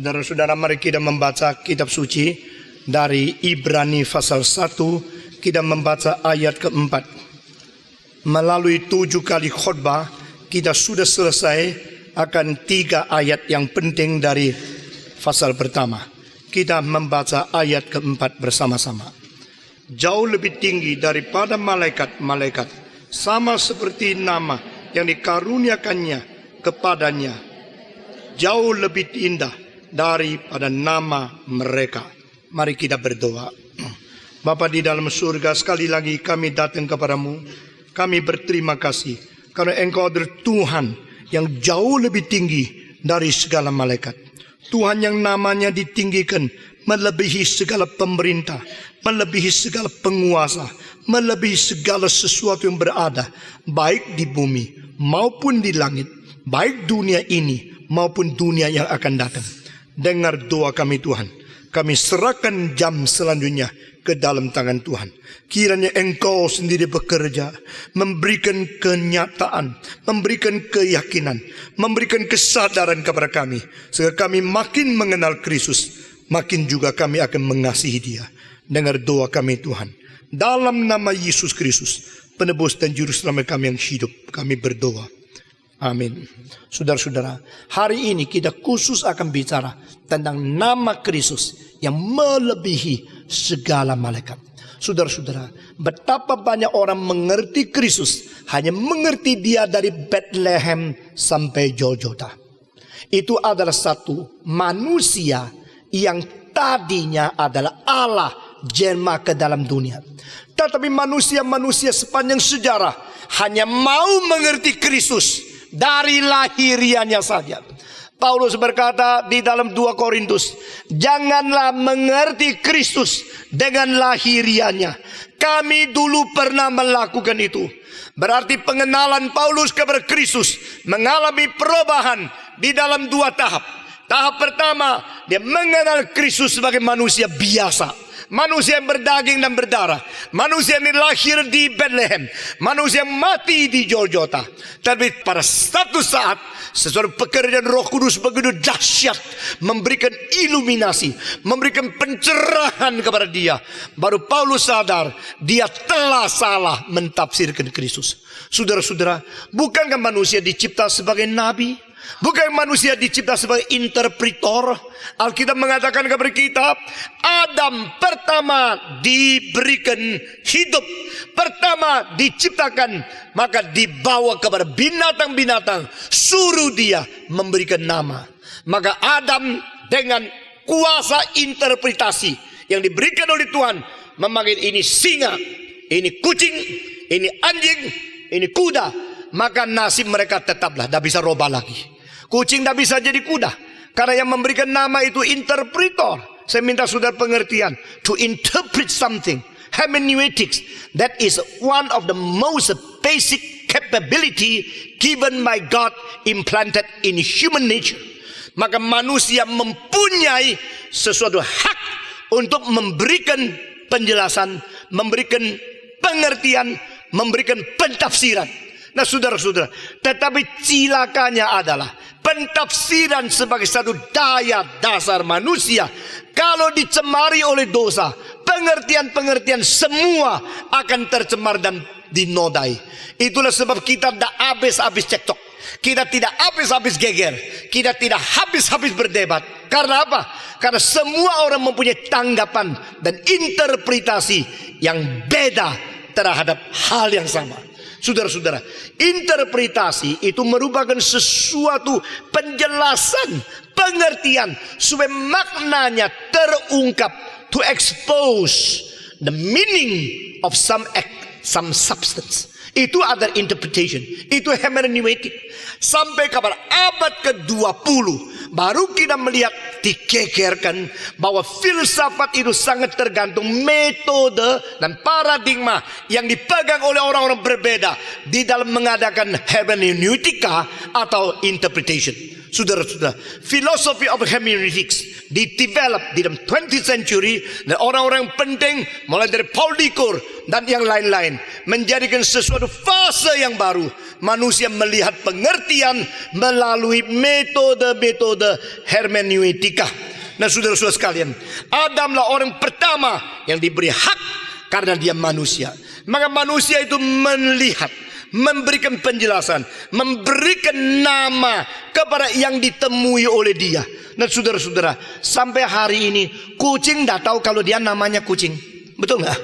Saudara-saudara, mari kita membaca kitab suci dari Ibrani pasal 1. Kita membaca ayat keempat. Melalui 7 kali khotbah, kita sudah selesai akan 3 ayat yang penting dari pasal pertama. Kita membaca ayat keempat bersama-sama. Jauh lebih tinggi daripada malaikat-malaikat, sama seperti nama yang dikaruniakannya kepadanya, jauh lebih indah daripada nama mereka. Mari kita berdoa. Bapa di dalam surga, sekali lagi kami datang kepadamu. Kami berterima kasih karena Engkau adalah Tuhan yang jauh lebih tinggi dari segala malaikat. Tuhan yang namanya ditinggikan melebihi segala pemerintah, melebihi segala penguasa, melebihi segala sesuatu yang berada, baik di bumi maupun di langit, baik dunia ini maupun dunia yang akan datang. Dengar doa kami Tuhan. Kami serahkan jam selanjutnya ke dalam tangan Tuhan. Kiranya Engkau sendiri bekerja, memberikan kenyataan, memberikan keyakinan, memberikan kesadaran kepada kami, sehingga kami makin mengenal Kristus, makin juga kami akan mengasihi Dia. Dengar doa kami Tuhan. Dalam nama Yesus Kristus, penebus dan juru selamat kami yang hidup, kami berdoa. Amin. Saudara-saudara, hari ini kita khusus akan bicara tentang nama Kristus yang melebihi segala malaikat. Saudara-saudara, betapa banyak orang mengerti Kristus, hanya mengerti Dia dari Bethlehem sampai Golgota. Itu adalah satu manusia yang tadinya adalah Allah jelma ke dalam dunia. Tetapi manusia-manusia sepanjang sejarah hanya mau mengerti Kristus dari lahiriannya saja. Paulus berkata di dalam 2 Korintus, janganlah mengerti Kristus dengan lahiriannya. Kami dulu pernah melakukan itu. Berarti pengenalan Paulus kepada Kristus mengalami perubahan di dalam 2 tahap. Tahap pertama, dia mengenal Kristus sebagai manusia biasa, manusia yang berdaging dan berdarah, manusia yang lahir di Bethlehem, manusia yang mati di Golgota. Tapi pada satu saat, sesuatu pekerjaan Roh Kudus begitu dahsyat, memberikan iluminasi, memberikan pencerahan kepada dia. Baru Paulus sadar, dia telah salah mentafsirkan Kristus. Saudara-saudara, bukankah manusia dicipta sebagai nabi? Bukan manusia dicipta sebagai interpretor? Alkitab mengatakan kepada kita, Adam pertama diberikan hidup, pertama diciptakan, maka dibawa kepada binatang-binatang, suruh dia memberikan nama. Maka Adam dengan kuasa interpretasi yang diberikan oleh Tuhan memanggil ini singa, ini kucing, ini anjing, ini kuda. Maka nasib mereka tetaplah, tidak bisa robah lagi. Kucing tidak bisa jadi kuda, karena yang memberikan nama itu interpretor. Saya minta saudara pengertian. To interpret something, hermeneutics, that is one of the most basic capability given by God, implanted in human nature. Maka manusia mempunyai sesuatu hak untuk memberikan penjelasan, memberikan pengertian, memberikan pentafsiran. Nah saudara-saudara, tetapi cilakanya adalah pentafsiran sebagai satu daya dasar manusia, kalau dicemari oleh dosa, pengertian-pengertian semua akan tercemar dan dinodai. Itulah sebab kita tidak habis-habis cekcok, kita tidak habis-habis geger, kita tidak habis-habis berdebat. Karena apa? Karena semua orang mempunyai tanggapan dan interpretasi yang beda terhadap hal yang sama. Saudara-saudara, interpretasi itu merupakan sesuatu penjelasan, pengertian supaya maknanya terungkap, to expose the meaning of some act, some substance. Itu ada interpretation, itu hermeneutik. Sampai kepada abad ke-20 baru kita melihat, dikekerkan bahwa filsafat itu sangat tergantung metode dan paradigma yang dipegang oleh orang-orang berbeda di dalam mengadakan hermeneutika atau interpretation. Saudara-saudara, philosophy of hermeneutics di-develop di dalam 20th century, dan orang-orang penting mulai dari Paul Ricoeur dan yang lain-lain menjadikan sesuatu fase yang baru. Manusia melihat pengertian melalui metode-metode hermeneutika. Nah, saudara-saudara sekalian, Adamlah orang pertama yang diberi hak karena dia manusia. Maka manusia itu melihat, memberikan penjelasan, memberikan nama kepada yang ditemui oleh dia. Nah, saudara-saudara, sampai hari ini kucing tidak tahu kalau dia namanya kucing. Betul nggak?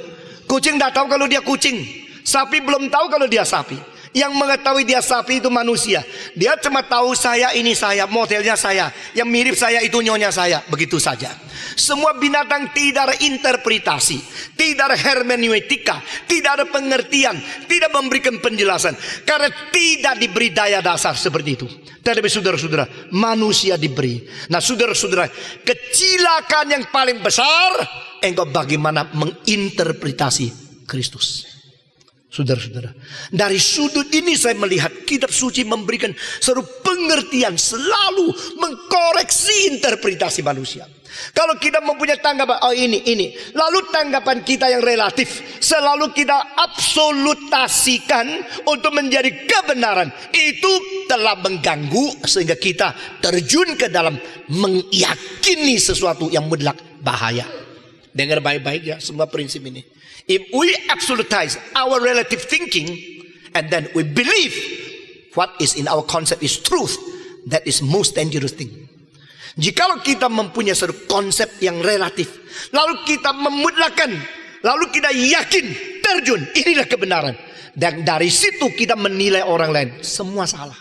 Kucing tidak tahu kalau dia kucing. Sapi belum tahu kalau dia sapi. Yang mengetahui dia sapi itu manusia. Dia cuma tahu saya ini saya, modelnya saya, yang mirip saya itu nyonya saya. Begitu saja. Semua binatang tidak ada interpretasi, tidak ada hermeneutika, tidak ada pengertian, tidak memberikan penjelasan, karena tidak diberi daya dasar seperti itu. Tetapi saudara-saudara, manusia diberi. Nah, saudara-saudara, kecelakaan yang paling besar, engkau bagaimana menginterpretasi Kristus. Saudara-saudara, dari sudut ini saya melihat kitab suci memberikan seluruh pengertian, selalu mengkoreksi interpretasi manusia. Kalau kita mempunyai tanggapan, oh ini, lalu tanggapan kita yang relatif selalu kita absolutasikan untuk menjadi kebenaran. Itu telah mengganggu sehingga kita terjun ke dalam meyakini sesuatu yang mutlak bahaya. Dengar baik-baik ya semua prinsip ini. If we absolutize our relative thinking and then we believe what is in our concept is truth, that is most dangerous thing. Jikalau kita mempunyai satu konsep yang relatif, lalu kita memutlakan, lalu kita yakin, terjun, inilah kebenaran, dan dari situ kita menilai orang lain, semua salah.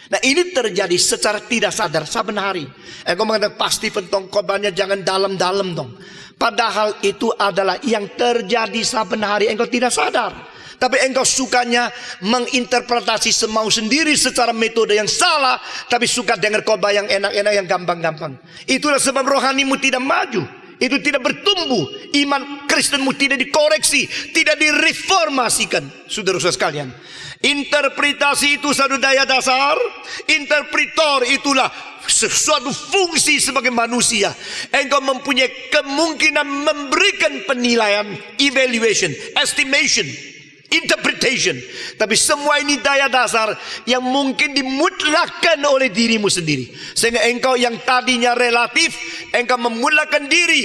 Nah, ini terjadi secara tidak sadar saben hari. Engkau mengatakan pasti pentong korbannya jangan dalam-dalam dong. Padahal itu adalah yang terjadi saben hari. Engkau tidak sadar. Tapi engkau sukanya menginterpretasi semau sendiri secara metode yang salah. Tapi suka dengar khotbah yang enak-enak, yang gampang-gampang. Itulah sebab rohanimu tidak maju. Itu tidak bertumbuh. Iman Kristenmu tidak dikoreksi, tidak direformasikan. Saudara-saudara sekalian, interpretasi itu satu daya dasar. Interpretor itulah sesuatu fungsi sebagai manusia. Engkau mempunyai kemungkinan memberikan penilaian, evaluation, estimation, interpretation. Tapi semua ini daya dasar yang mungkin dimutlakkan oleh dirimu sendiri. Sehingga engkau yang tadinya relatif, engkau memutlakan diri.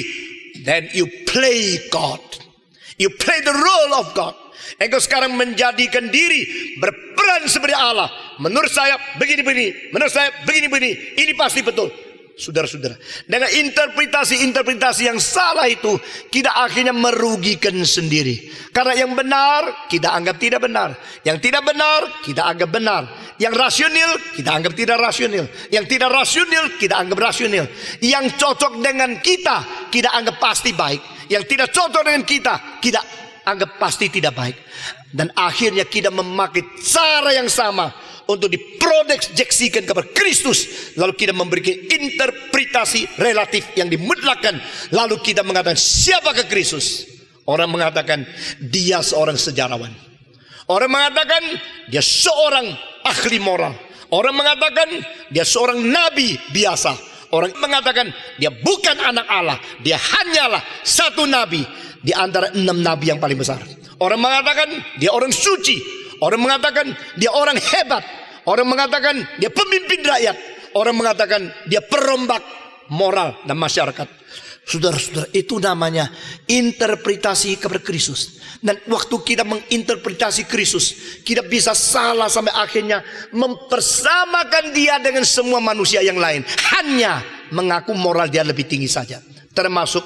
Then you play God. You play the role of God. Engkau sekarang menjadikan diri berperan seperti Allah. Menurut saya begini-begini, menurut saya begini-begini, ini pasti betul. Saudara-saudara, dengan interpretasi-interpretasi yang salah itu, kita akhirnya merugikan sendiri. Karena yang benar kita anggap tidak benar, yang tidak benar kita anggap benar, yang rasional kita anggap tidak rasional, yang tidak rasional kita anggap rasional, yang cocok dengan kita anggap pasti baik, yang tidak cocok dengan kita anggap pasti tidak baik. Dan akhirnya kita memakai cara yang sama untuk diproyeksikan kepada Kristus. Lalu kita memberikan interpretasi relatif yang dimutlakan. Lalu kita mengatakan siapakah Kristus? Orang mengatakan dia seorang sejarawan. Orang mengatakan dia seorang ahli moral. Orang mengatakan dia seorang nabi biasa. Orang mengatakan dia bukan anak Allah. Dia hanyalah satu nabi di antara 6 nabi yang paling besar. Orang mengatakan dia orang suci. Orang mengatakan dia orang hebat. Orang mengatakan dia pemimpin rakyat. Orang mengatakan dia perombak moral dan masyarakat. Saudara-saudara, itu namanya interpretasi kepada Kristus. Dan waktu kita menginterpretasi Kristus, kita bisa salah sampai akhirnya mempersamakan dia dengan semua manusia yang lain. Hanya mengaku moral dia lebih tinggi saja. Termasuk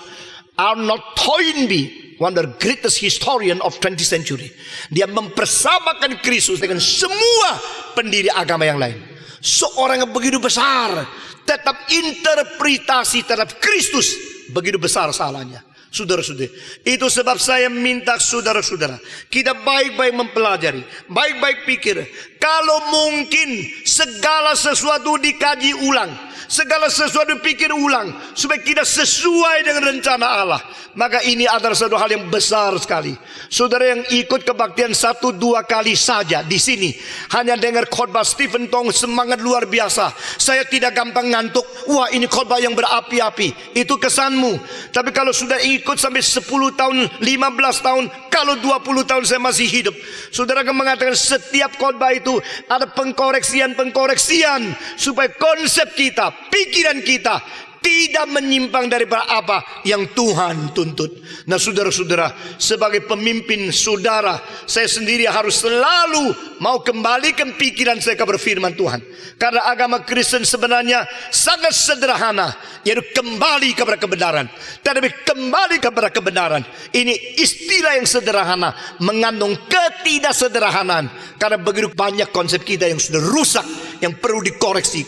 Arnold Toynbee, one of the greatest historian of 20th century. Dia mempersamakan Kristus dengan semua pendiri agama yang lain. Seorang yang begitu besar, tetap interpretasi terhadap Kristus begitu besar salahnya. Saudara-saudara, itu sebab saya minta saudara-saudara, kita baik-baik mempelajari, baik-baik pikir. Kalau mungkin segala sesuatu dikaji ulang, segala sesuatu pikir ulang, supaya kita sesuai dengan rencana Allah. Maka ini adalah satu hal yang besar sekali. Saudara yang ikut kebaktian 1-2 kali saja di sini, hanya dengar khotbah Stephen Tong, semangat luar biasa. Saya tidak gampang ngantuk. Wah, ini khotbah yang berapi-api. Itu kesanmu. Tapi kalau sudah ikut sampai 10 tahun, 15 tahun, kalau 20 tahun saya masih hidup, saudara akan mengatakan setiap khotbah itu ada pengkoreksian supaya konsep kita, pikiran kita tidak menyimpang daripada apa yang Tuhan tuntut. Nah, saudara-saudara, sebagai pemimpin saudara, saya sendiri harus selalu mau kembalikan pikiran saya kepada firman Tuhan. Karena agama Kristen sebenarnya sangat sederhana, yaitu kembali kepada kebenaran. Tetapi kembali kepada kebenaran ini istilah yang sederhana, mengandung ketidaksederhanaan. Karena begitu banyak konsep kita yang sudah rusak, yang perlu dikoreksi.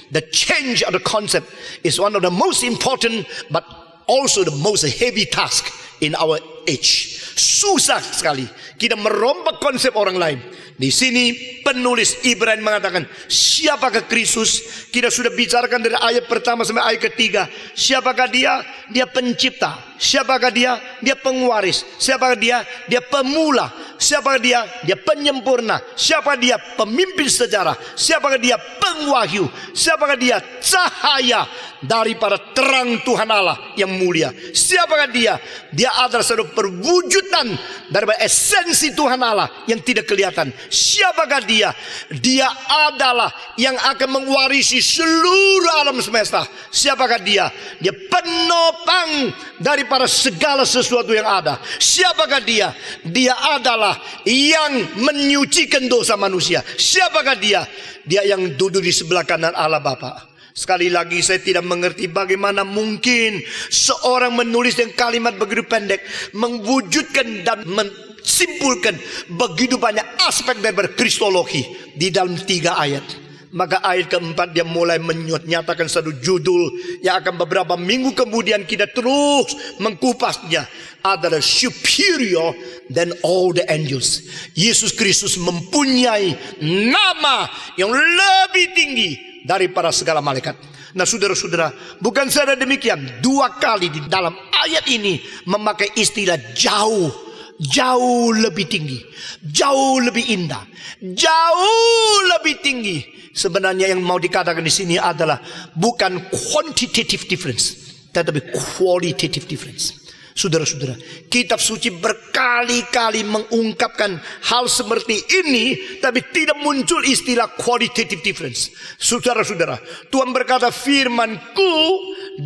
The change of the concept is one of the most important but also the most heavy task in our age. Susah sekali kita merombak konsep orang lain. Di sini penulis Ibrani mengatakan, siapakah Kristus? Kita sudah bicarakan dari ayat pertama sampai ayat ketiga. Siapakah dia? Dia pencipta. Siapakah dia? Dia pengwaris. Siapakah dia? Dia pemula. Siapakah dia? Dia penyempurna. Siapakah dia? Pemimpin sejarah. Siapakah dia? Pengwahyu. Siapakah dia? Cahaya daripada terang Tuhan Allah yang mulia. Siapakah dia? Dia adalah satu perwujudan daripada esensi Tuhan Allah yang tidak kelihatan. Siapakah dia? Dia adalah yang akan mewarisi seluruh alam semesta. Siapakah dia? Dia penopang daripada segala sesuatu yang ada. Siapakah dia? Dia adalah yang menyucikan dosa manusia. Siapakah dia? Dia yang duduk di sebelah kanan Allah Bapa. Sekali lagi saya tidak mengerti bagaimana mungkin seorang menulis yang kalimat begitu pendek mewujudkan dan mensimpulkan begitu banyak aspek daripada kristologi di dalam 3 ayat. Maka ayat keempat dia mulai menyatakan satu judul yang akan beberapa minggu kemudian kita terus mengkupasnya, adalah superior than all the angels. Yesus Kristus mempunyai nama yang lebih tinggi daripada segala malaikat. Nah, saudara-saudara, bukan saja demikian, 2 kali di dalam ayat ini memakai istilah jauh lebih tinggi, jauh lebih indah, jauh lebih tinggi. Sebenarnya yang mau dikatakan di sini adalah bukan quantitative difference, tetapi qualitative difference. Saudara-saudara, kitab suci berkali-kali mengungkapkan hal seperti ini, tapi tidak muncul istilah qualitative difference. Saudara-saudara, Tuhan berkata, firman-Ku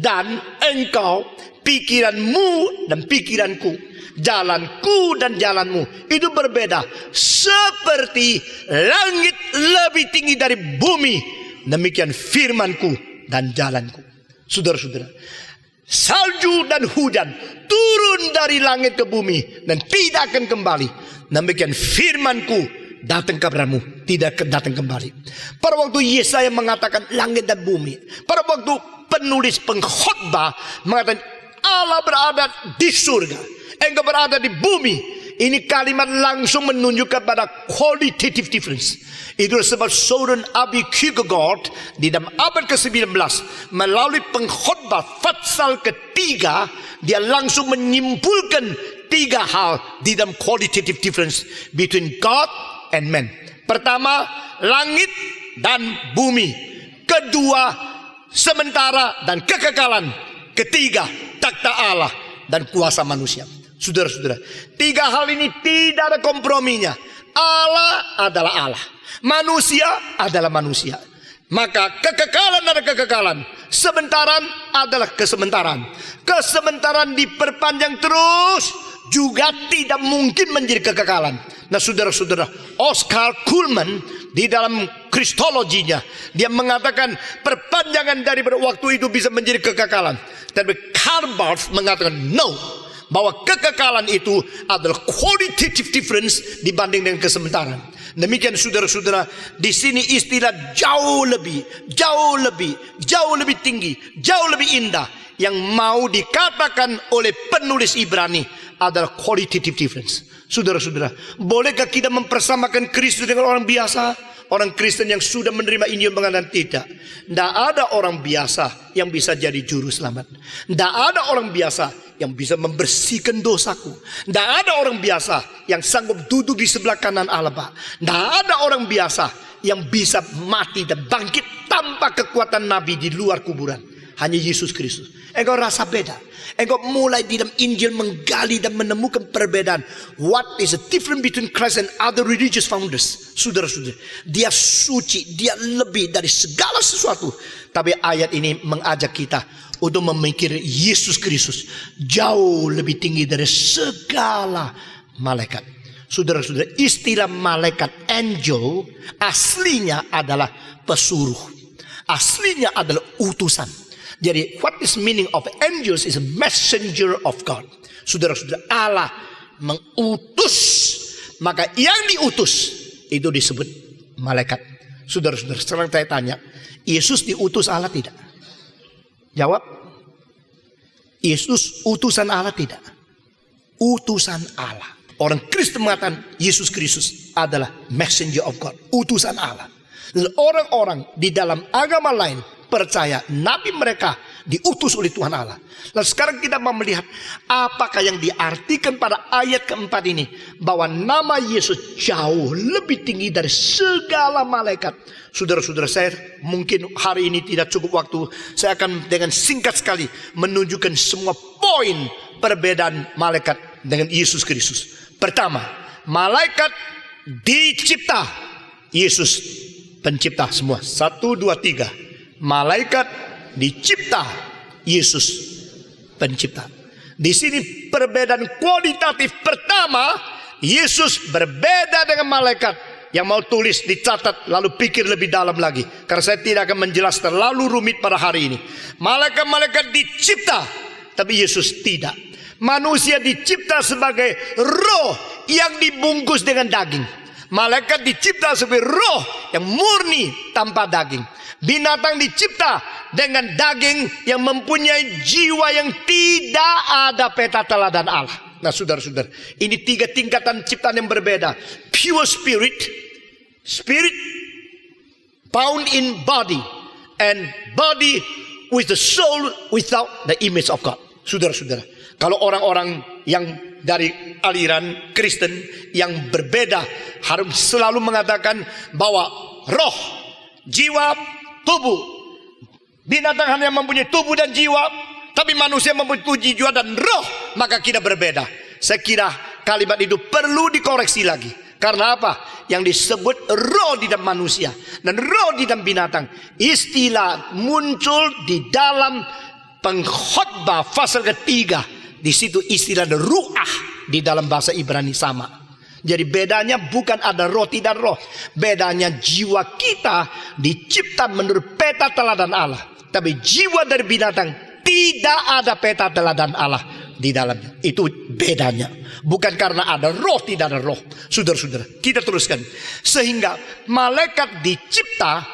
dan engkau, pikiranmu dan pikiranku, jalanku dan jalanmu itu berbeda. Seperti langit lebih tinggi dari bumi, demikian firman-Ku dan jalanku. Saudara-saudara, salju dan hujan turun dari langit ke bumi dan tidak akan kembali. Demikian firman-Ku datang kepadamu, tidak datang kembali. Pada waktu Yesaya mengatakan langit dan bumi, pada waktu penulis pengkhotbah mengatakan Allah berada di surga, engkau berada di bumi. Ini kalimat langsung menunjukkan pada qualitative difference. Itu sebab Søren Abi Kierkegaard di dalam abad ke-19 melalui pengkhotbah pasal ketiga, dia langsung menyimpulkan 3 hal di dalam qualitative difference between God and man. Pertama, langit dan bumi. Kedua, sementara dan kekekalan. Ketiga, takhta Allah dan kuasa manusia. Saudara-saudara, 3 hal ini tidak ada komprominya. Allah adalah Allah, manusia adalah manusia. Maka kekekalan adalah kekekalan, sementaran adalah kesementaran. Kesementaran diperpanjang terus juga tidak mungkin menjadi kekekalan. Nah, saudara-saudara, Oscar Kuhlman di dalam kristologinya dia mengatakan perpanjangan daripada waktu itu bisa menjadi kekekalan. Tapi Karl Barth mengatakan no, bahwa kekekalan itu adalah qualitative difference dibanding dengan kesementaran. Demikian saudara-saudara, di sini istilah jauh lebih tinggi, jauh lebih indah. yang mau dikatakan oleh penulis Ibrani adalah qualitative difference. Saudara-saudara, bolehkah kita mempersamakan Kristus dengan orang biasa? Orang Kristen yang sudah menerima Injil mengatakan tidak. Tidak ada orang biasa yang bisa jadi juru selamat. Tidak ada orang biasa yang bisa membersihkan dosaku. Tidak ada orang biasa yang sanggup duduk di sebelah kanan Allah Bapa. Tidak ada orang biasa yang bisa mati dan bangkit tanpa kekuatan Nabi di luar kuburan. Hanya Yesus Kristus. Engkau rasa beda. Engkau mulai di dalam Injil menggali dan menemukan perbedaan. What is the difference between Christ and other religious founders? Saudara-saudara, dia suci, dia lebih dari segala sesuatu. Tapi ayat ini mengajak kita untuk memikirkan Yesus Kristus jauh lebih tinggi dari segala malaikat. Saudara-saudara, istilah malaikat angel aslinya adalah pesuruh. Aslinya adalah utusan. Jadi what is meaning of angels is a messenger of God. Saudara-saudara, Allah mengutus, maka yang diutus itu disebut malaikat. Saudara-saudara, sekarang saya tanya, Yesus diutus Allah tidak? Jawab. Yesus utusan Allah tidak? Utusan Allah. Orang Kristen mengatakan Yesus Kristus adalah messenger of God, utusan Allah. Dan orang-orang di dalam agama lain percaya nabi mereka diutus oleh Tuhan Allah. Lalu sekarang kita mau melihat apakah yang diartikan pada ayat keempat ini, bahwa nama Yesus jauh lebih tinggi dari segala malaikat. Saudara-saudara, saya mungkin hari ini tidak cukup waktu. Saya akan dengan singkat sekali menunjukkan semua poin perbedaan malaikat dengan Yesus Kristus. Pertama, malaikat dicipta, Yesus pencipta semua. 1, 2, 3. Malaikat dicipta, Yesus pencipta. Di sini perbedaan kualitatif pertama, Yesus berbeda dengan malaikat. Yang mau tulis dicatat lalu pikir lebih dalam lagi, karena saya tidak akan menjelaskan terlalu rumit pada hari ini. Malaikat-malaikat dicipta, tapi Yesus tidak. Manusia dicipta sebagai roh yang dibungkus dengan daging. Malaikat dicipta sebagai roh yang murni tanpa daging. Binatang dicipta dengan daging yang mempunyai jiwa yang tidak ada peta teladan Allah. Nah, saudara-saudara, ini 3 tingkatan ciptaan yang berbeda. Pure spirit, spirit bound in body, and body with the soul without the image of God. Saudara-saudara, kalau orang-orang yang dari aliran Kristen yang berbeda harus selalu mengatakan bahwa roh, jiwa, tubuh, binatang hanya mempunyai tubuh dan jiwa, tapi manusia mempunyai tubuh, jiwa dan roh, maka kita berbeda. Saya kira kalimat itu perlu dikoreksi lagi. Karena apa? Yang disebut roh di dalam manusia dan roh di dalam binatang, istilah muncul di dalam Pengkhotbah pasal ketiga. Di situ istilah ruah di dalam bahasa Ibrani sama. Jadi bedanya bukan ada roh tidak roh. Bedanya jiwa kita dicipta menurut peta teladan Allah. Tapi jiwa dari binatang tidak ada peta teladan Allah di dalamnya. Itu bedanya. Bukan karena ada roh tidak ada roh. Saudara-saudara, kita teruskan. Sehingga malaikat dicipta,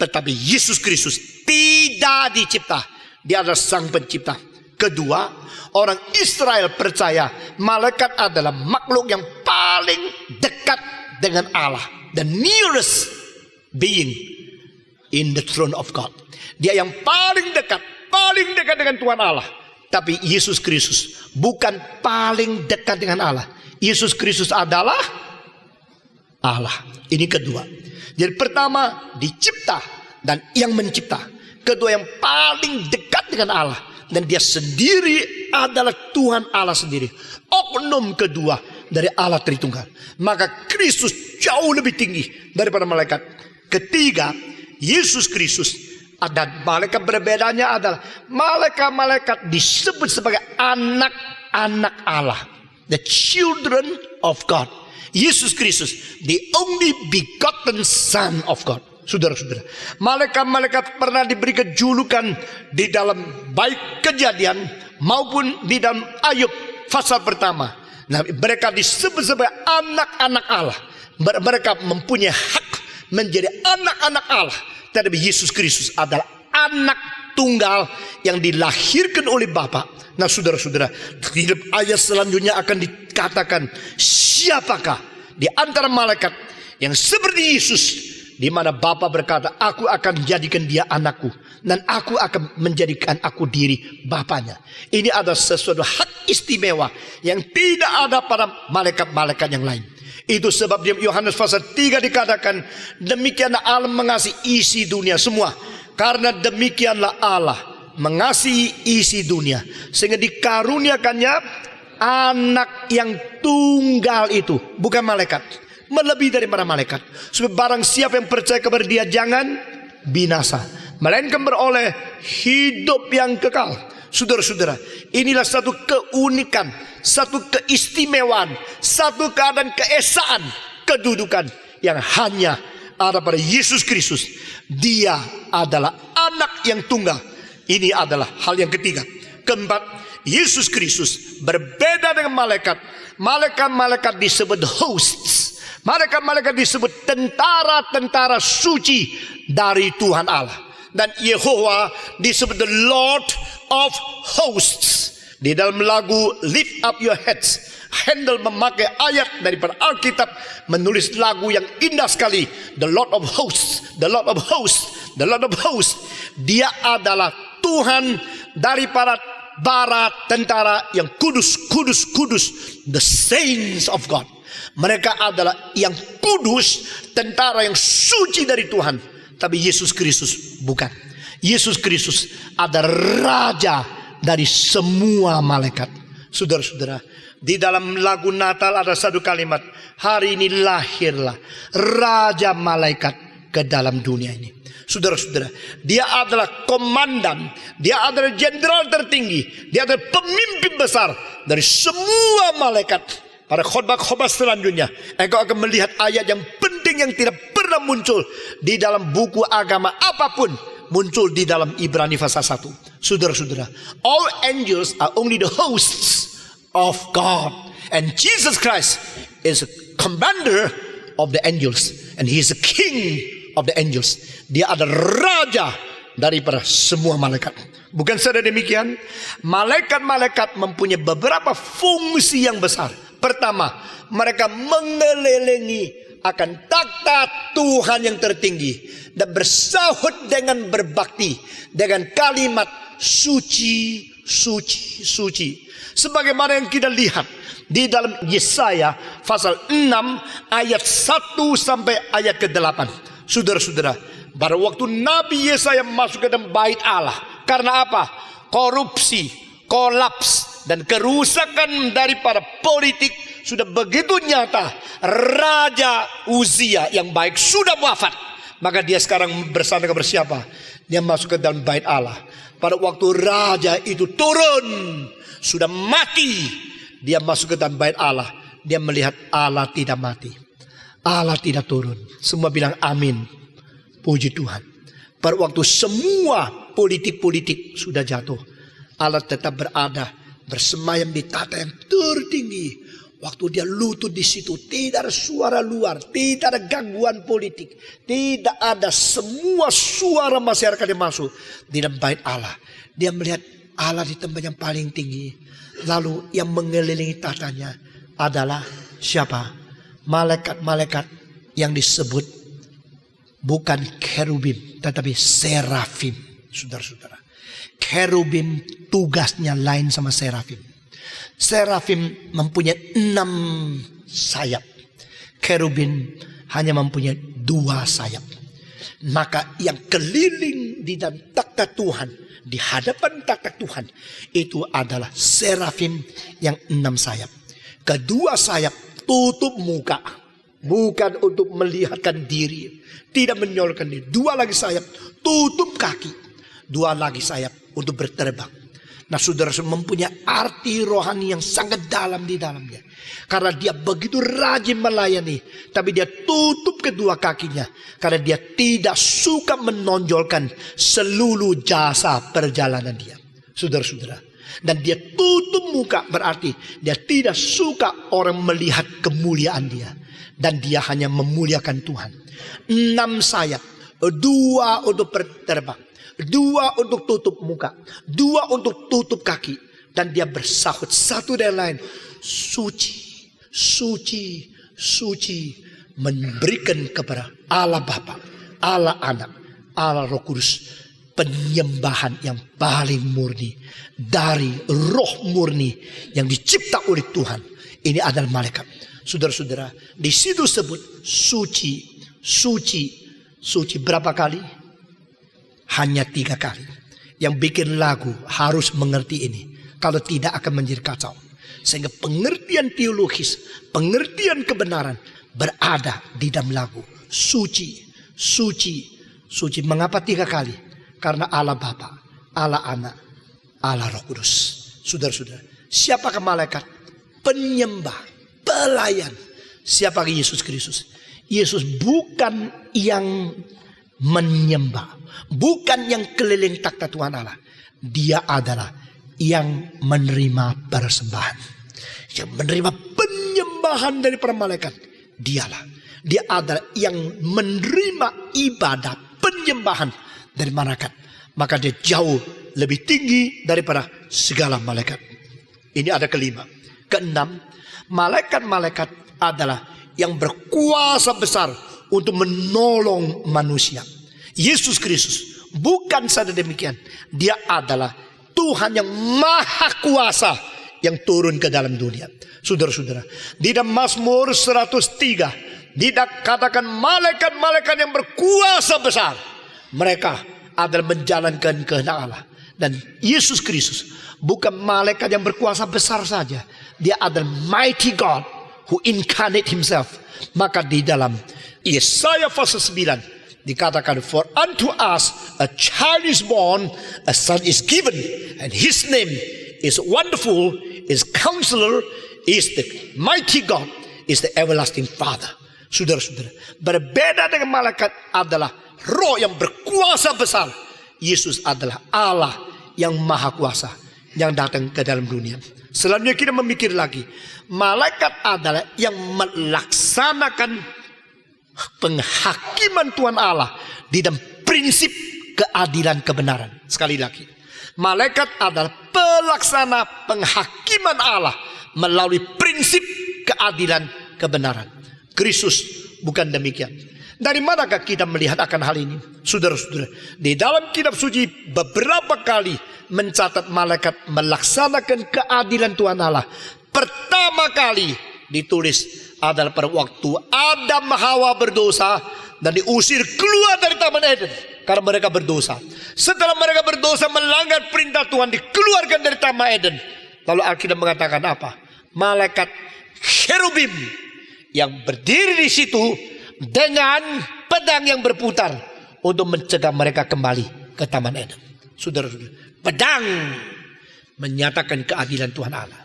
tetapi Yesus Kristus tidak dicipta. Dia adalah sang pencipta. Kedua, orang Israel percaya malaikat adalah makhluk yang paling dekat dengan Allah, the nearest being in the throne of God. Dia yang paling dekat dengan Tuhan Allah. Tapi Yesus Kristus bukan paling dekat dengan Allah. Yesus Kristus adalah Allah. Ini kedua. Jadi pertama dicipta dan yang mencipta. Kedua yang paling dekat dengan Allah. Dan dia sendiri adalah Tuhan Allah sendiri. Oknum kedua dari Allah Tritunggal. Maka Kristus jauh lebih tinggi daripada malaikat. Ketiga, Yesus Kristus. Dan malaikat berbedanya adalah malaikat-malaikat disebut sebagai anak-anak Allah. The children of God. Yesus Kristus, the only begotten Son of God. Saudara-saudara, malaikat-malaikat pernah diberi julukan di dalam baik Kejadian maupun di dalam Ayub pasal pertama. Nah, mereka disebut sebagai anak-anak Allah. Mereka mempunyai hak menjadi anak-anak Allah. Tetapi Yesus Kristus adalah anak tunggal yang dilahirkan oleh Bapa. Nah saudara-saudara, di ayat selanjutnya akan dikatakan, siapakah di antara malaikat yang seperti Yesus, di mana Bapa berkata, aku akan jadikan dia anakku, dan aku akan menjadikan aku diri Bapanya. Ini adalah sesuatu hak istimewa yang tidak ada pada malaikat-malaikat yang lain. Itu sebab di Yohanes pasal 3 dikatakan, demikianlah Allah mengasihi isi dunia semua. Karena demikianlah Allah mengasihi isi dunia, sehingga dikaruniakannya anak yang tunggal itu, bukan malaikat, melebihi daripada malaikat. Sebab barang siapa yang percaya kepada dia jangan binasa, melainkan beroleh hidup yang kekal. Saudara-saudara, inilah satu keunikan, satu keistimewaan, satu keadaan keesaan, kedudukan yang hanya ada pada Yesus Kristus. Dia adalah anak yang tunggal. Ini adalah hal yang ketiga. Keempat, Yesus Kristus berbeda dengan malaikat. Malaikat-malaikat disebut hosts. Malaikat-malaikat disebut tentara-tentara suci dari Tuhan Allah. Dan Yehova disebut the Lord of Hosts. Di dalam lagu Lift Up Your Heads, Handel memakai ayat daripada Alkitab, menulis lagu yang indah sekali. The Lord of Hosts, the Lord of Hosts, the Lord of Hosts. Dia adalah Tuhan daripada para tentara yang kudus, kudus, kudus. The saints of God. Mereka adalah yang kudus, tentara yang suci dari Tuhan. Tapi Yesus Kristus bukan. Yesus Kristus adalah raja dari semua malaikat. Saudara-saudara, di dalam lagu Natal ada satu kalimat, hari ini lahirlah raja malaikat ke dalam dunia ini. Saudara-saudara, dia adalah komandan, dia adalah jenderal tertinggi, dia adalah pemimpin besar dari semua malaikat. Pada khotbah-khotbah selanjutnya, engkau akan melihat ayat yang penting yang tidak pernah muncul di dalam buku agama apapun, muncul di dalam Ibrani pasal 1. Saudara-saudara, all angels are only the hosts of God, and Jesus Christ is a commander of the angels, and he is the king of the angels. Dia adalah raja daripada semua malaikat. Bukan saja demikian, malaikat-malaikat mempunyai beberapa fungsi yang besar. Pertama, mereka mengelilingi akan takhta Tuhan yang tertinggi dan bersahut dengan berbakti dengan kalimat suci, suci, suci. Sebagaimana yang kita lihat di dalam Yesaya pasal 6 ayat 1 sampai ayat ke-8. Saudara-saudara, pada waktu Nabi Yesaya masuk ke dalam bait Allah, karena apa? Korupsi, kolaps, dan kerusakan daripada politik sudah begitu nyata. Raja Uzia yang baik sudah wafat, maka dia sekarang bersandar kepada siapa? Dia masuk ke dalam bait Allah. Pada waktu raja itu turun, sudah mati, dia masuk ke dalam bait Allah. Dia melihat Allah tidak mati, Allah tidak turun. Semua bilang amin, puji Tuhan. Pada waktu semua politik-politik sudah jatuh, Allah tetap berada, bersemayam di tahta yang tertinggi. Waktu dia lutut di situ, tidak ada suara luar, tidak ada gangguan politik, tidak ada semua suara masyarakat yang masuk di dalam bait Allah. Dia melihat Allah di tempat yang paling tinggi. Lalu yang mengelilingi tahtanya adalah siapa? Malaikat-malaikat yang disebut bukan kerubim, tetapi serafim. Saudara-saudara, kerubim tugasnya lain sama serafim. Serafim mempunyai 6 sayap. Kerubin hanya mempunyai 2 sayap. Maka yang keliling di dalam takhta Tuhan, di hadapan takhta Tuhan, itu adalah serafim yang 6 sayap. Kedua sayap tutup muka, bukan untuk melihatkan diri, tidak menyolokkan diri. 2 lagi sayap tutup kaki, 2 lagi sayap untuk berterbang. Nah, saudara mempunyai arti rohani yang sangat dalam di dalamnya. Karena dia begitu rajin melayani, tapi dia tutup kedua kakinya. Karena dia tidak suka menonjolkan seluruh jasa perjalanan dia. Saudara-saudara. Dan dia tutup muka, berarti dia tidak suka orang melihat kemuliaan dia. Dan dia hanya memuliakan Tuhan. 6 sayap, 2 untuk berterbang, 2 untuk tutup muka, 2 untuk tutup kaki. Dan dia bersahut satu dan lain, suci, suci, suci, memberikan kepada Allah Bapa, Allah Anak, Allah Roh Kudus penyembahan yang paling murni dari roh murni yang dicipta oleh Tuhan. Ini adalah malaikat. Saudara-saudara, di situ sebut suci, suci, suci berapa kali? Hanya 3 kali. Yang bikin lagu harus mengerti ini. Kalau tidak akan menjadi kacau. Sehingga pengertian teologis, pengertian kebenaran berada di dalam lagu. Suci, suci, suci. Mengapa 3 kali? Karena Allah Bapa, Allah Anak, Allah Roh Kudus. Saudara-saudara, siapakah malaikat? Penyembah, pelayan. Siapakah Yesus Kristus? Yesus bukan yang menyembah, bukan yang keliling takhta Tuhan Allah. Dia adalah yang menerima persembahan, yang menerima penyembahan dari para malaikat. Dia adalah yang menerima ibadah penyembahan dari malaikat. Maka dia jauh lebih tinggi daripada segala malaikat. Ini ada kelima. Keenam, malaikat-malaikat adalah yang berkuasa besar untuk menolong manusia. Yesus Kristus bukan saja demikian, dia adalah Tuhan yang maha kuasa yang turun ke dalam dunia. Saudara-saudara, di dalam Mazmur 103 dikatakan malaikat-malaikat yang berkuasa besar. Mereka adalah menjalankan kehendak Allah. Dan Yesus Kristus bukan malaikat yang berkuasa besar saja. Dia adalah mighty God who incarnate himself. Maka di dalam Yesaya pasal 9 dikatakan, for unto us a child is born, a son is given, and his name is wonderful, is counselor, is the mighty God, is the everlasting Father. Saudara-saudara, berbeda dengan malaikat adalah roh yang berkuasa besar. Yesus adalah Allah yang maha kuasa yang datang ke dalam dunia. Selanjutnya kita memikir lagi, malaikat adalah yang melaksanakan penghakiman Tuhan Allah di dalam prinsip keadilan kebenaran. Sekali lagi, malaikat adalah pelaksana penghakiman Allah melalui prinsip keadilan kebenaran. Kristus bukan demikian. Dari manakah kita melihat akan hal ini? Saudara-saudara, di dalam kitab suci beberapa kali mencatat malaikat melaksanakan keadilan Tuhan Allah. Pertama kali ditulis adalah pada waktu Adam Hawa berdosa dan diusir keluar dari Taman Eden karena mereka berdosa. Setelah mereka berdosa melanggar perintah Tuhan, dikeluarkan dari Taman Eden. Lalu Alkitab mengatakan apa? Malaikat cherubim yang berdiri di situ dengan pedang yang berputar untuk mencegah mereka kembali ke Taman Eden. Saudara-saudara, pedang menyatakan keadilan Tuhan Allah.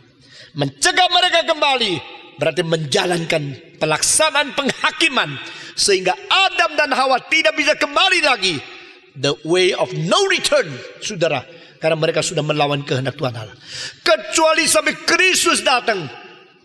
Mencegah mereka kembali berarti menjalankan pelaksanaan penghakiman sehingga Adam dan Hawa tidak bisa kembali lagi. The way of no return, saudara, karena mereka sudah melawan kehendak Tuhan Allah. Kecuali sampai Kristus datang,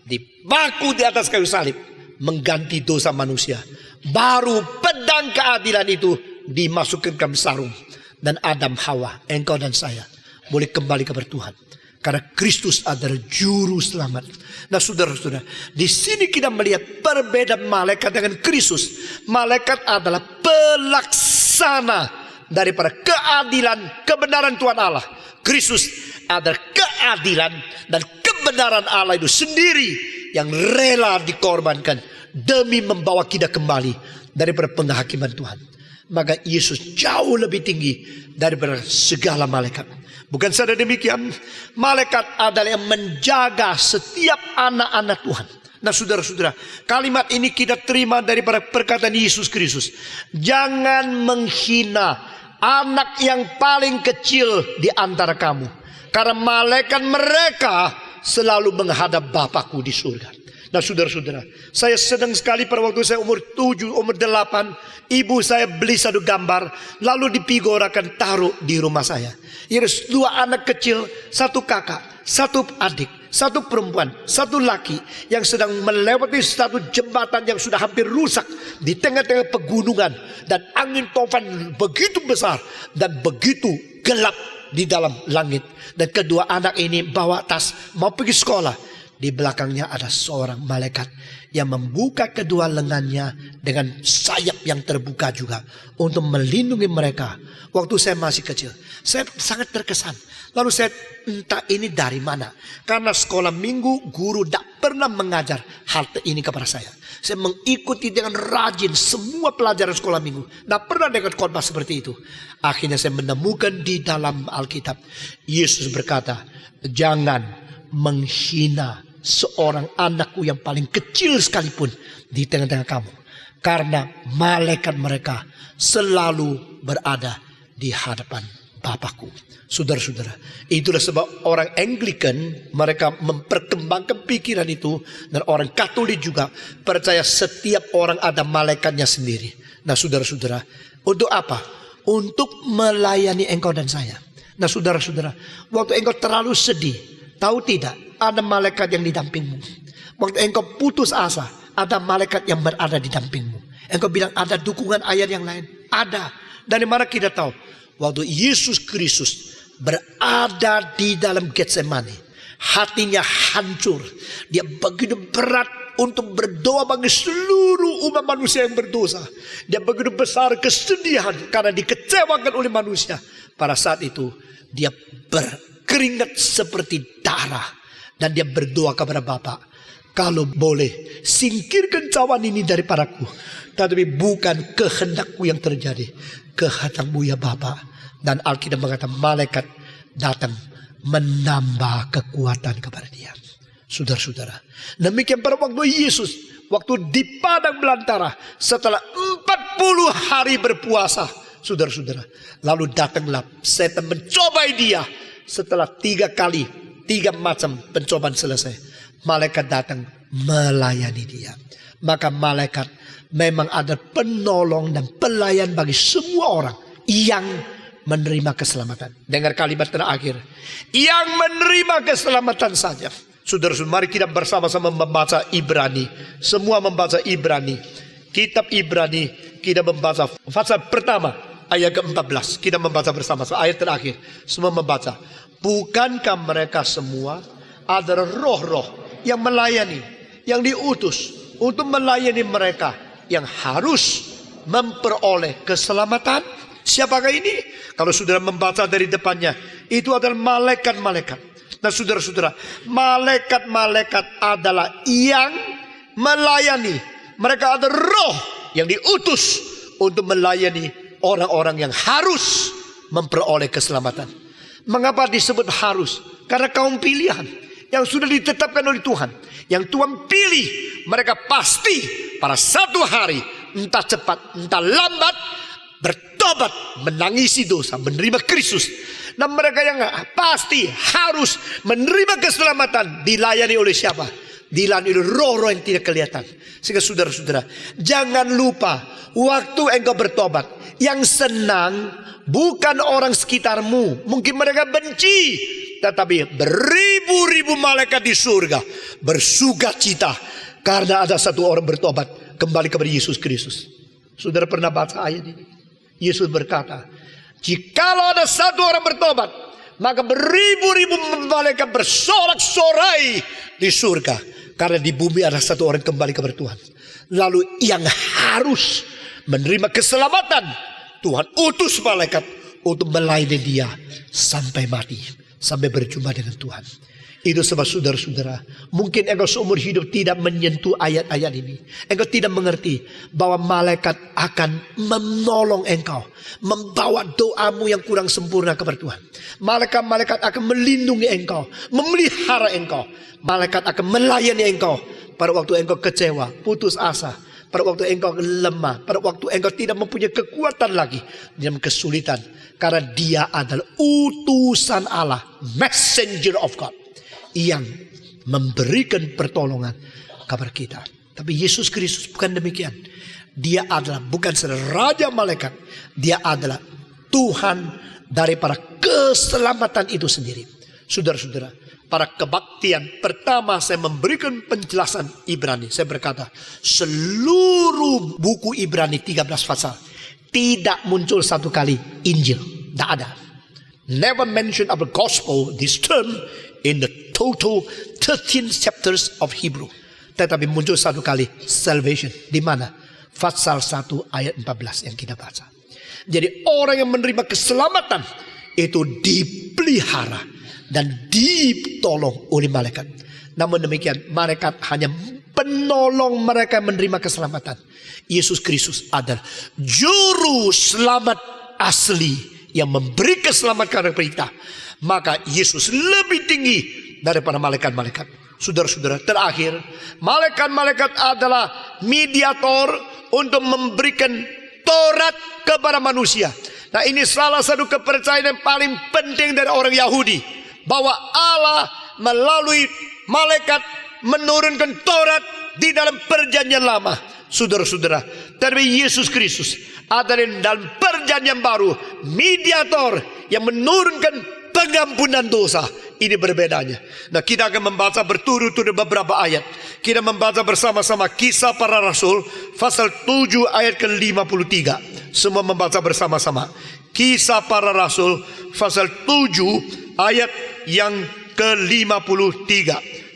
dibaku di atas kayu salib, mengganti dosa manusia. Baru pedang keadilan itu dimasukkan ke dalam sarung. Dan Adam, Hawa, engkau dan saya boleh kembali kepada Tuhan. Karena Kristus adalah juru selamat. Nah, saudara-saudara, di sini kita melihat perbedaan malaikat dengan Kristus. Malaikat adalah pelaksana daripada keadilan kebenaran Tuhan Allah. Kristus adalah keadilan dan kebenaran Allah itu sendiri yang rela dikorbankan demi membawa kita kembali daripada penghakiman Tuhan. Maka Yesus jauh lebih tinggi daripada segala malaikat. Bukan saja demikian, malaikat adalah yang menjaga setiap anak-anak Tuhan. Nah, saudara-saudara, kalimat ini kita terima daripada perkataan Yesus Kristus. Jangan menghina anak yang paling kecil di antara kamu, karena malaikat mereka selalu menghadap Bapakku di surga. Nah, saudara-saudara, saya senang sekali pada waktu saya umur 7, umur 8, ibu saya beli satu gambar, lalu dipigorakan taruh di rumah saya. Ini 2 anak kecil, 1 kakak, 1 adik. satu perempuan, satu laki yang sedang melewati satu jembatan yang sudah hampir rusak di tengah-tengah pegunungan, dan angin tofan begitu besar dan begitu gelap di dalam langit. Dan kedua anak ini bawa tas mau pergi sekolah. Di belakangnya ada seorang malaikat yang membuka kedua lengannya dengan sayap yang terbuka juga untuk melindungi mereka. Waktu saya masih kecil, saya sangat terkesan. Lalu saya entah ini dari mana. Karena sekolah minggu guru tidak pernah mengajar hal ini kepada saya. Saya mengikuti dengan rajin semua pelajaran sekolah minggu. Tidak pernah dengar khotbah seperti itu. Akhirnya saya menemukan di dalam Alkitab, Yesus berkata, jangan menghina seorang anakku yang paling kecil sekalipun di tengah-tengah kamu. Karena malaikat mereka selalu berada di hadapan Bapakku. Saudara-saudara, itulah sebab orang Anglican mereka memperkembangkan pikiran itu, dan orang Katolik juga percaya setiap orang ada malaikatnya sendiri. Nah saudara-saudara, untuk apa? Untuk melayani engkau dan saya. Nah saudara-saudara, waktu engkau terlalu sedih, tahu tidak, ada malaikat yang didampingmu. Waktu engkau putus asa, ada malaikat yang berada di dampingmu. Engkau bilang ada dukungan ayat yang lain, ada. Dari mana kita tahu? Waktu Yesus Kristus berada di dalam Getsemani, hatinya hancur. Dia begitu berat untuk berdoa bagi seluruh umat manusia yang berdosa. Dia begitu besar kesedihan karena dikecewakan oleh manusia. Pada saat itu dia berkeringat seperti darah, dan dia berdoa kepada Bapa, kalau boleh singkirkan cawan ini daripadaku, tetapi bukan kehendakku yang terjadi, kehendakmu ya Bapa. Dan Alkitab mengatakan malaikat datang menambah kekuatan kepada dia. Saudara-saudara, demikian pada waktu Yesus, waktu di padang belantara setelah 40 hari berpuasa, saudara-saudara, lalu datanglah setan mencobai dia. Setelah 3 kali, 3 macam pencobaan selesai, malaikat datang melayani dia. Maka malaikat memang ada penolong dan pelayan bagi semua orang yang menerima keselamatan. Dengar kalimat terakhir, yang menerima keselamatan saja. Saudara-saudara, mari kita bersama-sama membaca Ibrani. Semua membaca Ibrani. Kitab Ibrani, kita membaca pasal pertama ayat ke-14. Kita membaca bersama-sama ayat terakhir. Semua membaca. Bukankah mereka semua adalah roh-roh yang melayani, yang diutus untuk melayani mereka yang harus memperoleh keselamatan? Siapakah ini? Kalau saudara membaca dari depannya, itu adalah malaikat-malaikat. Nah saudara-saudara, malaikat-malaikat adalah yang melayani. Mereka adalah roh yang diutus untuk melayani orang-orang yang harus memperoleh keselamatan. Mengapa disebut harus? Karena kaum pilihan yang sudah ditetapkan oleh Tuhan, yang Tuhan pilih, mereka pasti pada satu hari, entah cepat entah lambat, bertobat, menangisi dosa, menerima Kristus. Dan mereka yang pasti harus menerima keselamatan dilayani oleh siapa? Dilayani oleh roh-roh yang tidak kelihatan. Sehingga saudara-saudara, jangan lupa waktu engkau bertobat, yang senang bukan orang sekitarmu. Mungkin mereka benci, tetapi beribu-ribu malaikat di surga bersukacita karena ada satu orang bertobat kembali kepada Yesus Kristus. Saudara pernah baca ayat ini? Yesus berkata, jikalau ada satu orang bertobat, maka beribu-ribu malaikat bersorak-sorai di surga, karena di bumi ada satu orang kembali kepada Tuhan. Lalu yang harus menerima keselamatan, Tuhan utus malaikat untuk melayani dia sampai mati, sampai berjumpa dengan Tuhan. Itu sebab saudara-saudara, mungkin engkau seumur hidup tidak menyentuh ayat-ayat ini. Engkau tidak mengerti bahwa malaikat akan menolong engkau, membawa doamu yang kurang sempurna kepada Tuhan. Malaikat-malaikat akan melindungi engkau, memelihara engkau. Malaikat akan melayani engkau pada waktu engkau kecewa, putus asa, pada waktu engkau lemah, pada waktu engkau tidak mempunyai kekuatan lagi dalam kesulitan. Karena dia adalah utusan Allah, messenger of God, yang memberikan pertolongan kepada kita. Tapi Yesus Kristus bukan demikian. Dia adalah bukan saja raja malaikat, dia adalah Tuhan daripada keselamatan itu sendiri. Saudara-saudara, pada kebaktian pertama saya memberikan penjelasan Ibrani. Saya berkata, seluruh buku Ibrani 13 pasal tidak muncul satu kali Injil. Tidak ada. Never mention of the gospel, this term, in the total 13 chapters of Hebrew. Tetapi muncul satu kali salvation. Di mana? Pasal 1 ayat 14 yang kita baca. Jadi orang yang menerima keselamatan itu dipelihara dan ditolong oleh malaikat. Namun demikian, malaikat hanya penolong mereka yang menerima keselamatan. Yesus Kristus adalah juru selamat asli yang memberi keselamatan kepada kita. Maka Yesus lebih tinggi daripada malaikat-malaikat. Saudara-saudara, terakhir, malaikat-malaikat adalah mediator untuk memberikan Taurat kepada manusia. Nah, ini salah satu kepercayaan yang paling penting dari orang Yahudi, bahwa Allah melalui malaikat menurunkan Taurat di dalam perjanjian lama. Saudara-saudara, tapi Yesus Kristus adalah dalam perjanjian baru mediator yang menurunkan pengampunan dosa. Ini berbedanya. Nah, kita akan membaca berturut-turut beberapa ayat. Kita membaca bersama-sama Kisah Para Rasul pasal 7 ayat ke-53. Semua membaca bersama-sama. Kisah Para Rasul pasal 7 ayat yang ke-53.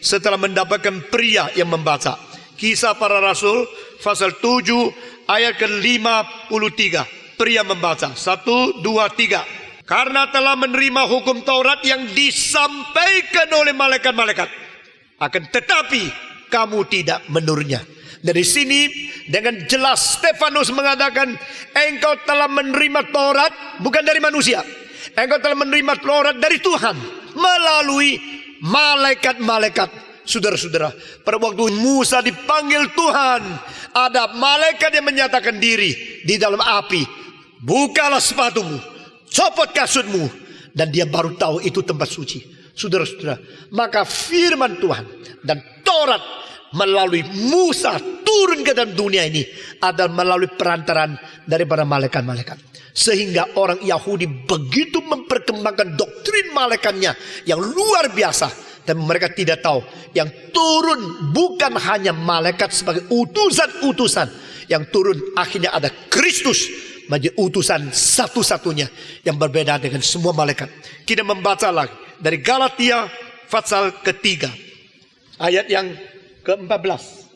Setelah mendapatkan pria yang membaca. Kisah Para Rasul pasal 7 ayat ke-53. Pria membaca. 1, 2, 3. Karena telah menerima hukum Taurat yang disampaikan oleh malaikat-malaikat. Akan tetapi kamu tidak menurunnya. Dari sini dengan jelas Stefanus mengatakan, engkau telah menerima Taurat bukan dari manusia. Engkau telah menerima Taurat dari Tuhan melalui malaikat-malaikat. Saudara-saudara, pada waktu Musa dipanggil Tuhan, ada malaikat yang menyatakan diri di dalam api. Bukalah sepatumu, copot kasutmu, dan dia baru tahu itu tempat suci. Saudara-saudara, maka firman Tuhan dan Taurat melalui Musa turun ke dalam dunia ini adalah melalui perantaran daripada malaikat-malaikat. Sehingga orang Yahudi begitu memperkembangkan doktrin malaikatnya yang luar biasa. Dan mereka tidak tahu yang turun bukan hanya malaikat sebagai utusan-utusan. Yang turun akhirnya ada Kristus menjadi utusan satu-satunya yang berbeda dengan semua malaikat. Kita membaca lagi dari Galatia pasal ketiga ayat yang ke-14.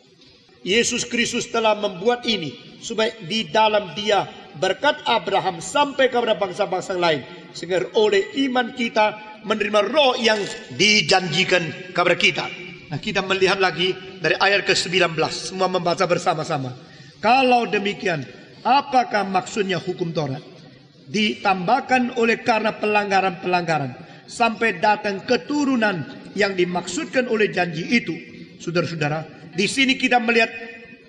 Yesus Kristus telah membuat ini supaya di dalam Dia berkat Abraham sampai kepada bangsa-bangsa lain, sehingga oleh iman kita menerima roh yang dijanjikan kepada kita. Nah, kita melihat lagi dari ayat ke-19. Semua membaca bersama-sama. Kalau demikian, apakah maksudnya hukum Taurat? Ditambahkan oleh karena pelanggaran-pelanggaran sampai datang keturunan yang dimaksudkan oleh janji itu. Saudara-saudara, di sini kita melihat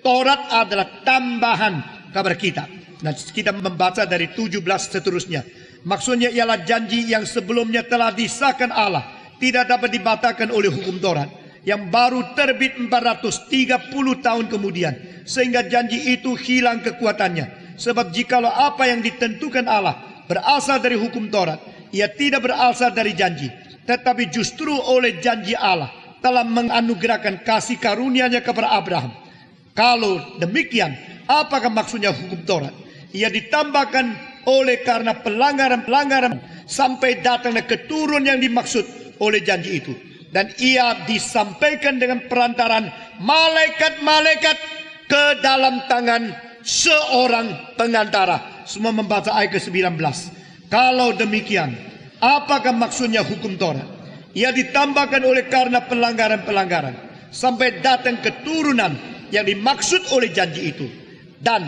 Taurat adalah tambahan kepada kita. Nah, kita membaca dari 17 seterusnya. Maksudnya ialah janji yang sebelumnya telah disahkan Allah, tidak dapat dibatalkan oleh hukum Taurat, yang baru terbit 430 tahun kemudian, sehingga janji itu hilang kekuatannya. Sebab jikalau apa yang ditentukan Allah berasal dari hukum Taurat, ia tidak berasal dari janji, tetapi justru oleh janji Allah telah menganugerahkan kasih karunia-Nya kepada Abraham. Kalau demikian, apakah maksudnya hukum Taurat? Ia ditambahkan oleh karena pelanggaran-pelanggaran sampai datangnya keturunan yang dimaksud oleh janji itu. Dan ia disampaikan dengan perantaran malaikat-malaikat ke dalam tangan seorang pengantara. Semua membaca ayat ke-19. Kalau demikian, apakah maksudnya hukum Taurat? Ia ditambahkan oleh karena pelanggaran-pelanggaran sampai datang keturunan yang dimaksud oleh janji itu. Dan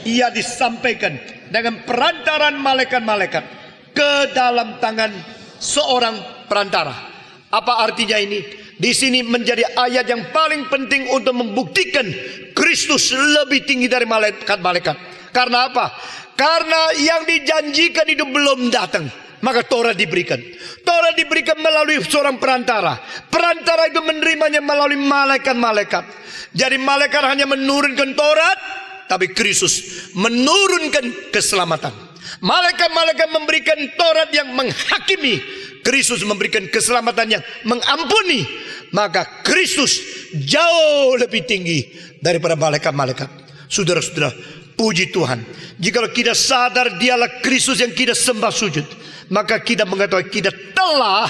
ia disampaikan dengan perantaran malaikat-malaikat ke dalam tangan seorang perantara. Apa artinya ini? Di sini menjadi ayat yang paling penting untuk membuktikan Kristus lebih tinggi dari malaikat-malaikat. Karena apa? Karena yang dijanjikan itu belum datang. Maka Taurat diberikan. Taurat diberikan melalui seorang perantara. Perantara itu menerimanya melalui malaikat-malaikat. Jadi malaikat hanya menurunkan Taurat, tapi Kristus menurunkan keselamatan. Malaikat-malaikat memberikan Taurat yang menghakimi Kristus memberikan keselamatan yang mengampuni, maka Kristus jauh lebih tinggi daripada malaikat-malaikat. Saudara-saudara, puji Tuhan. Jikalau kita sadar dialah Kristus yang kita sembah sujud, maka kita mengetahui kita telah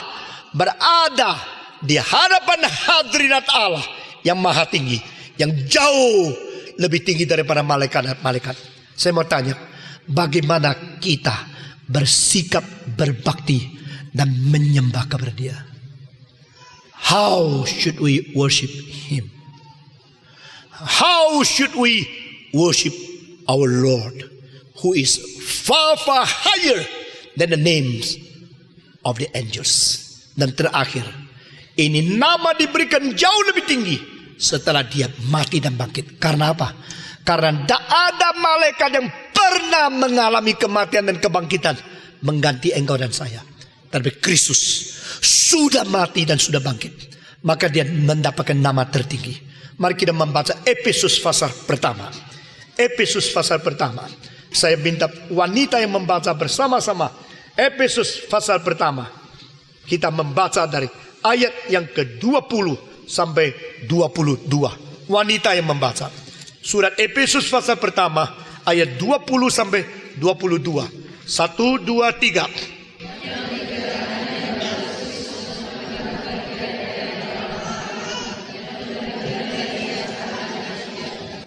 berada di hadapan hadirat Allah yang maha tinggi, yang jauh lebih tinggi daripada malaikat-malaikat. Saya mau tanya, bagaimana kita bersikap berbakti dan menyembah kepada Dia? How should we worship Him? How should we worship our Lord, who is far far higher than the names of the angels? Dan terakhir, ini nama diberikan jauh lebih tinggi setelah Dia mati dan bangkit. Karena apa? Karena tidak ada malaikat yang pernah mengalami kematian dan kebangkitan mengganti engkau dan saya. Tapi Kristus sudah mati dan sudah bangkit, maka Dia mendapatkan nama tertinggi. Mari kita membaca Efesus pasal pertama. Efesus pasal pertama. Saya minta wanita yang membaca bersama-sama Efesus pasal pertama. Kita membaca dari ayat yang ke-20 sampai 22. Wanita yang membaca surat Efesus pasal pertama ayat 20 sampai 22. 1, 2, 3.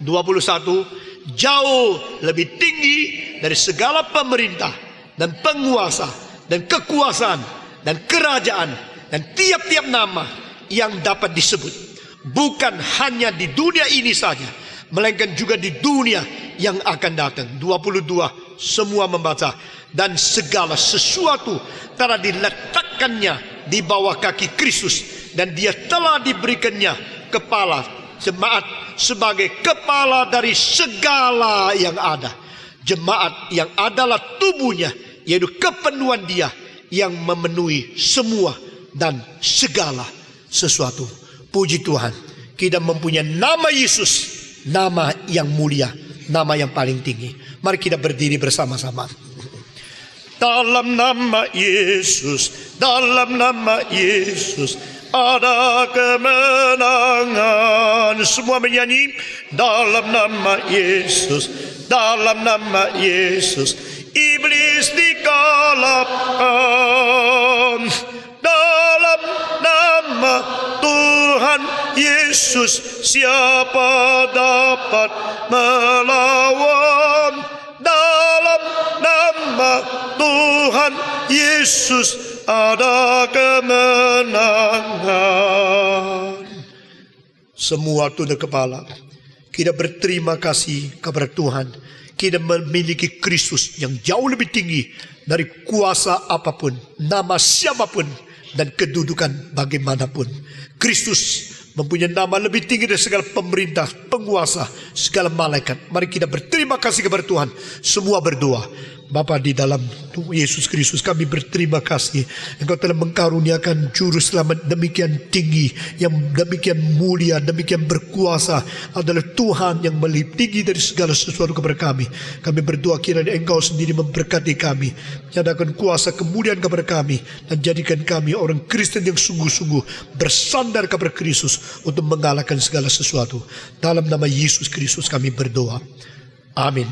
21, jauh lebih tinggi dari segala pemerintah dan penguasa dan kekuasaan dan kerajaan dan tiap-tiap nama yang dapat disebut, bukan hanya di dunia ini saja, melainkan juga di dunia yang akan datang. 22, semua membaca. Dan segala sesuatu telah diletakkannya di bawah kaki Kristus, dan Dia telah diberikannya kepala jemaat sebagai kepala dari segala yang ada. Jemaat yang adalah tubuhnya, yaitu kepenuhan Dia yang memenuhi semua dan segala sesuatu. Puji Tuhan, kita mempunyai nama Yesus, nama yang mulia, nama yang paling tinggi. Mari kita berdiri bersama-sama. Dalam nama Yesus, dalam nama Yesus ada kemenangan. Semua menyanyi. Dalam nama Yesus, dalam nama Yesus iblis dikalahkan. Dalam nama Tuhan Yesus siapa dapat melawan? Dalam nama Tuhan Yesus ada kemenangan. Semua tunduk kepala. Kita berterima kasih kepada Tuhan. Kita memiliki Kristus yang jauh lebih tinggi dari kuasa apapun, nama siapapun, dan kedudukan bagaimanapun. Kristus mempunyai nama lebih tinggi dari segala pemerintah, penguasa, segala malaikat. Mari kita berterima kasih kepada Tuhan. Semua berdoa. Bapa di dalam Yesus Kristus, kami berterima kasih Engkau telah mengkaruniakan juru selamat demikian tinggi, yang demikian mulia, demikian berkuasa, adalah Tuhan yang lebih tinggi dari segala sesuatu kepada kami. Kami berdoa kiranya Engkau sendiri memberkati kami, nyatakan kuasa kemuliaan kepada kami, dan jadikan kami orang Kristen yang sungguh-sungguh bersandar kepada Kristus untuk mengalahkan segala sesuatu. Dalam nama Yesus Kristus kami berdoa. Amin.